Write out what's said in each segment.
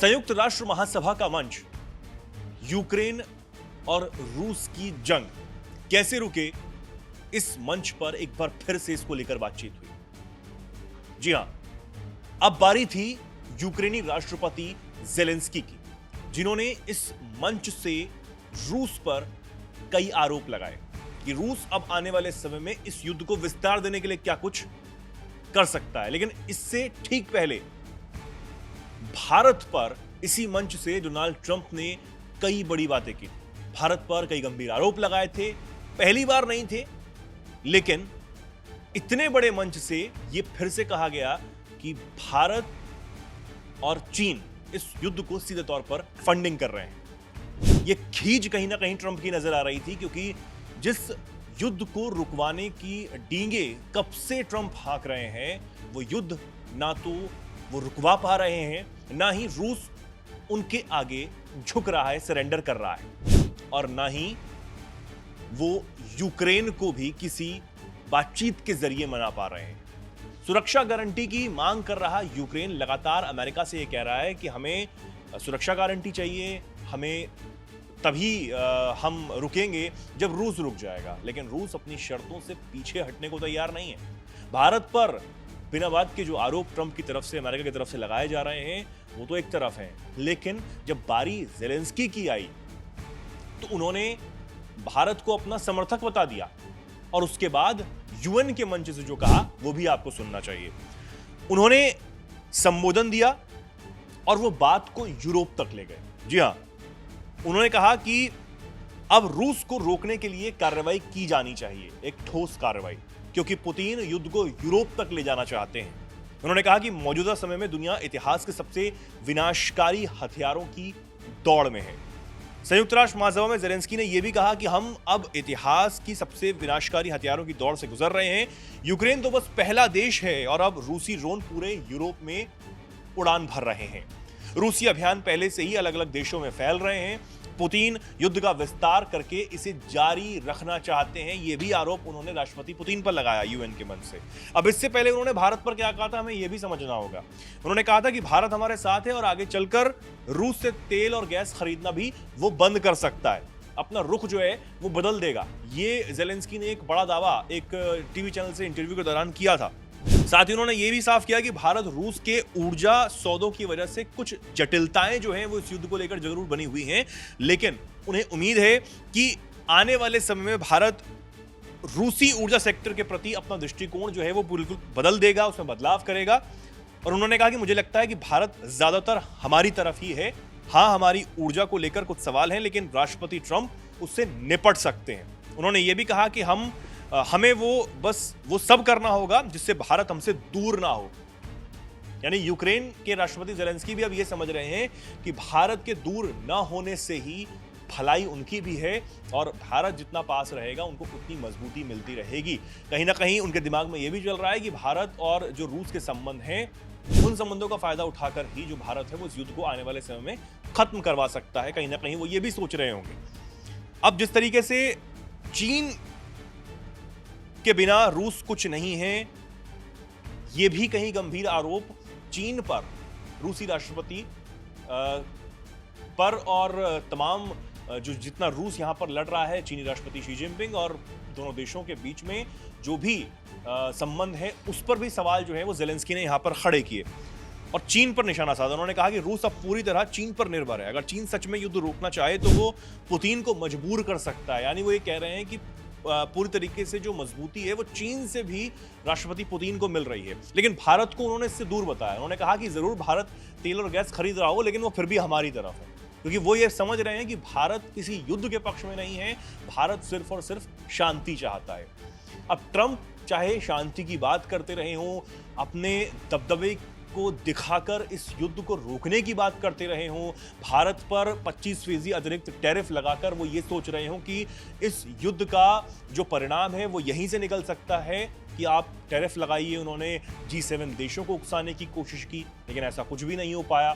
संयुक्त राष्ट्र महासभा का मंच यूक्रेन और रूस की जंग कैसे रुके, इस मंच पर एक बार फिर से इसको लेकर बातचीत हुई। जी हां, अब बारी थी यूक्रेनी राष्ट्रपति ज़ेलेंस्की की, जिन्होंने इस मंच से रूस पर कई आरोप लगाए कि रूस अब आने वाले समय में इस युद्ध को विस्तार देने के लिए क्या कुछ कर सकता है। लेकिन इससे ठीक पहले भारत पर इसी मंच से डोनाल्ड ट्रंप ने कई बड़ी बातें की। भारत पर कई गंभीर आरोप लगाए थे, पहली बार नहीं थे, लेकिन इतने बड़े मंच से यह फिर से कहा गया कि भारत और चीन इस युद्ध को सीधे तौर पर फंडिंग कर रहे हैं। यह खींच कहीं ना कहीं ट्रंप की नजर आ रही थी, क्योंकि जिस युद्ध को रुकवाने की डींगे कब से ट्रंप हाँक रहे हैं, वो युद्ध ना तो वो रुकवा पा रहे हैं, ना ही रूस उनके आगे झुक रहा है, सरेंडर कर रहा है, और ना ही वो यूक्रेन को भी किसी बातचीत के जरिए मना पा रहे हैं। सुरक्षा गारंटी की मांग कर रहा यूक्रेन लगातार अमेरिका से यह कह रहा है कि हमें सुरक्षा गारंटी चाहिए, हमें तभी हम रुकेंगे जब रूस रुक जाएगा। लेकिन रूस अपनी शर्तों से पीछे हटने को तैयार नहीं है। भारत पर बिना बात के जो आरोप ट्रंप की तरफ से, अमेरिका की तरफ से लगाए जा रहे हैं, वो तो एक तरफ है, लेकिन जब बारी ज़ेलेंस्की की आई तो उन्होंने भारत को अपना समर्थक बता दिया, और उसके बाद यूएन के मंच से जो कहा वो भी आपको सुनना चाहिए। उन्होंने संबोधन दिया और वो बात को यूरोप तक ले गए। जी हां, उन्होंने कहा कि अब रूस को रोकने के लिए कार्रवाई की जानी चाहिए, एक ठोस कार्रवाई, क्योंकि पुतिन युद्ध को यूरोप तक ले जाना चाहते हैं। उन्होंने कहा कि मौजूदा समय में दुनिया इतिहास के सबसे विनाशकारी हथियारों की दौड़ में है। संयुक्त राष्ट्र महासभा में ज़ेलेंस्की ने यह भी कहा कि हम अब इतिहास की सबसे विनाशकारी हथियारों की दौड़ से गुजर रहे हैं। यूक्रेन तो बस पहला देश है और अब रूसी ड्रोन पूरे यूरोप में उड़ान भर रहे हैं। रूसी अभियान पहले से ही अलग अलग देशों में फैल रहे हैं। पुतिन युद्ध का विस्तार करके इसे जारी रखना चाहते हैं, यह भी आरोप उन्होंने राष्ट्रपति पुतिन पर लगाया यूएन के मंच से। अब इससे पहले उन्होंने भारत पर क्या कहा था, हमें यह भी समझना होगा। उन्होंने कहा था कि भारत हमारे साथ है और आगे चलकर रूस से तेल और गैस खरीदना भी वो बंद कर सकता है, अपना रुख जो है वो बदल देगा। ये ज़ेलेंस्की ने एक बड़ा दावा एक टीवी चैनल से इंटरव्यू के दौरान किया था। साथ ही उन्होंने ये भी साफ किया कि भारत रूस के ऊर्जा सौदों की वजह से कुछ जटिलताएं जो हैं वो इस युद्ध को लेकर जरूर बनी हुई हैं, लेकिन उन्हें उम्मीद है कि आने वाले समय में भारत रूसी ऊर्जा सेक्टर के प्रति अपना दृष्टिकोण जो है वो बिल्कुल बदल देगा, उसमें बदलाव करेगा। और उन्होंने कहा कि मुझे लगता है कि भारत ज्यादातर हमारी तरफ ही है। हाँ, हमारी ऊर्जा को लेकर कुछ सवाल हैं, लेकिन राष्ट्रपति ट्रंप उससे निपट सकते हैं। उन्होंने ये भी कहा कि हमें वो सब करना होगा जिससे भारत हमसे दूर ना हो। यानी यूक्रेन के राष्ट्रपति ज़ेलेंस्की भी अब ये समझ रहे हैं कि भारत के दूर ना होने से ही भलाई उनकी भी है, और भारत जितना पास रहेगा उनको उतनी मजबूती मिलती रहेगी। कहीं ना कहीं उनके दिमाग में ये भी चल रहा है कि भारत और जो रूस के संबंध हैं, उन संबंधों का फायदा उठाकर ही जो भारत है वो इस युद्ध को आने वाले समय में खत्म करवा सकता है। कहीं ना कहीं वो ये भी सोच रहे होंगे। अब जिस तरीके से चीन के बिना रूस कुछ नहीं है, यह भी कहीं गंभीर आरोप चीन पर, रूसी राष्ट्रपति पर, और तमाम जो जितना रूस यहां पर लड़ रहा है, चीनी राष्ट्रपति शी जिनपिंग और दोनों देशों के बीच में जो भी संबंध है, उस पर भी सवाल जो है वो ज़ेलेंस्की ने यहां पर खड़े किए और चीन पर निशाना साधा। उन्होंने कहा कि रूस अब पूरी तरह चीन पर निर्भर है। अगर चीन सच में युद्ध रोकना चाहे तो वो पुतिन को मजबूर कर सकता है। यानी वो ये कह रहे हैं कि पूरी तरीके से जो मजबूती है वो चीन से भी राष्ट्रपति पुतिन को मिल रही है। लेकिन भारत को उन्होंने इससे दूर बताया। उन्होंने कहा कि जरूर भारत तेल और गैस खरीद रहा हो, लेकिन वो फिर भी हमारी तरफ है, क्योंकि वो ये समझ रहे हैं कि भारत किसी युद्ध के पक्ष में नहीं है, भारत सिर्फ और सिर्फ शांति चाहता है। अब ट्रंप चाहे शांति की बात करते रहे हों, अपने दबदबे को दिखाकर इस युद्ध को रोकने की बात करते रहे हों, भारत पर 25% अतिरिक्त टैरिफ लगाकर वो ये सोच रहे हों कि इस युद्ध का जो परिणाम है वो यहीं से निकल सकता है कि आप टैरिफ लगाइए। उन्होंने G7 देशों को उकसाने की कोशिश की, लेकिन ऐसा कुछ भी नहीं हो पाया।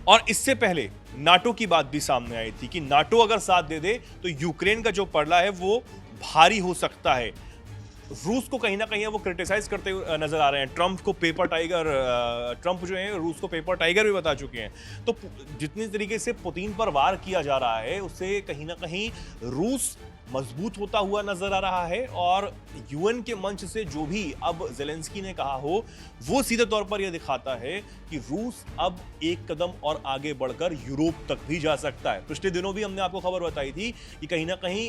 और इससे पहले नाटो की बात भी सामने आई थी कि नाटो अगर साथ दे दे तो यूक्रेन का जो पड़ला है वो भारी हो सकता है। रूस को कहीं ना कहीं वो क्रिटिसाइज करते हुए नजर आ रहे हैं। ट्रंप को पेपर टाइगर, ट्रंप जो है रूस को पेपर टाइगर भी बता चुके हैं। तो जितनी तरीके से पुतिन पर वार किया जा रहा है उससे कहीं ना कहीं रूस मजबूत होता हुआ नजर आ रहा है, और यूएन के मंच से जो भी अब जेलेंस्की ने कहा हो वो सीधे तौर पर यह दिखाता है कि रूस अब एक कदम और आगे बढ़कर यूरोप तक भी जा सकता है। पिछले दिनों भी हमने आपको खबर बताई थी कि कहीं ना कहीं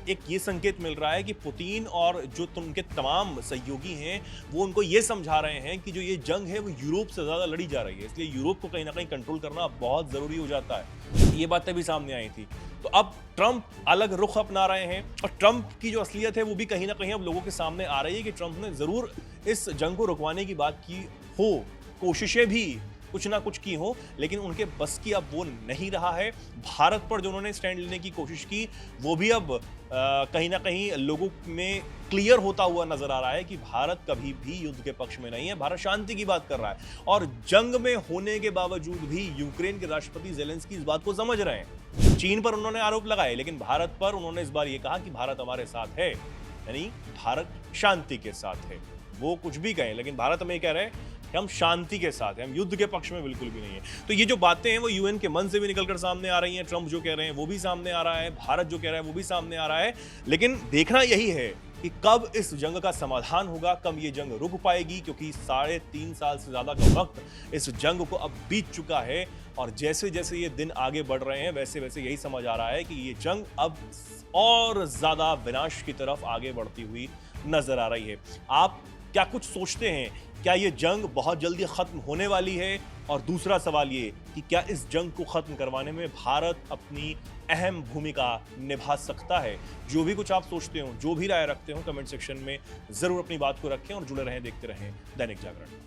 एक ये संकेत मिल रहा है कि पुतिन और जो उनके तमाम सहयोगी हैं वो उनको ये समझा रहे हैं कि जो ये जंग है वो यूरोप से ज्यादा लड़ी जा रही है, इसलिए यूरोप को कहीं ना कहीं कंट्रोल करना बहुत जरूरी हो जाता है। ये बातें भी सामने आई थी। तो अब ट्रंप अलग रुख अपना रहे हैं, और ट्रंप की जो असलियत है वो भी कहीं ना कहीं अब लोगों के सामने आ रही है कि ट्रंप ने जरूर इस जंग को रुकवाने की बात की हो, कोशिशें भी कुछ ना कुछ की हो, लेकिन उनके बस की अब वो नहीं रहा है। भारत पर जो उन्होंने स्टैंड लेने की कोशिश की वो भी अब कहीं ना कहीं लोगों में क्लियर होता हुआ नजर आ रहा है कि भारत कभी भी युद्ध के पक्ष में नहीं है, भारत शांति की बात कर रहा है। और जंग में होने के बावजूद भी यूक्रेन के राष्ट्रपति जेलेंस्की इस बात को समझ रहे हैं। चीन पर उन्होंने आरोप लगाए, लेकिन भारत पर उन्होंने इस बार ये कहा कि भारत हमारे साथ है, यानी भारत शांति के साथ है। वो कुछ भी कहें, लेकिन भारत हमें कह रहे हैं कि हम शांति के साथ हैं, हम युद्ध के पक्ष में बिल्कुल भी नहीं है। तो ये जो बातें हैं वो यूएन के मन से भी निकलकर सामने आ रही हैं। ट्रंप जो कह रहे हैं वो भी सामने आ रहा है, भारत जो कह रहा है वो भी सामने आ रहा है। लेकिन देखना यही है कि कब इस जंग का समाधान होगा, कब ये जंग रुक पाएगी, क्योंकि 3.5 साल से ज्यादा का वक्त इस जंग को अब बीत चुका है। और जैसे जैसे ये दिन आगे बढ़ रहे हैं वैसे वैसे यही समझ आ रहा है कि ये जंग अब और ज्यादा विनाश की तरफ आगे बढ़ती हुई नजर आ रही है। आप क्या कुछ सोचते हैं? क्या ये जंग बहुत जल्दी खत्म होने वाली है? और दूसरा सवाल ये कि क्या इस जंग को खत्म करवाने में भारत अपनी अहम भूमिका निभा सकता है? जो भी कुछ आप सोचते हो, जो भी राय रखते हो, कमेंट सेक्शन में जरूर अपनी बात को रखें और जुड़े रहें, देखते रहें दैनिक जागरण।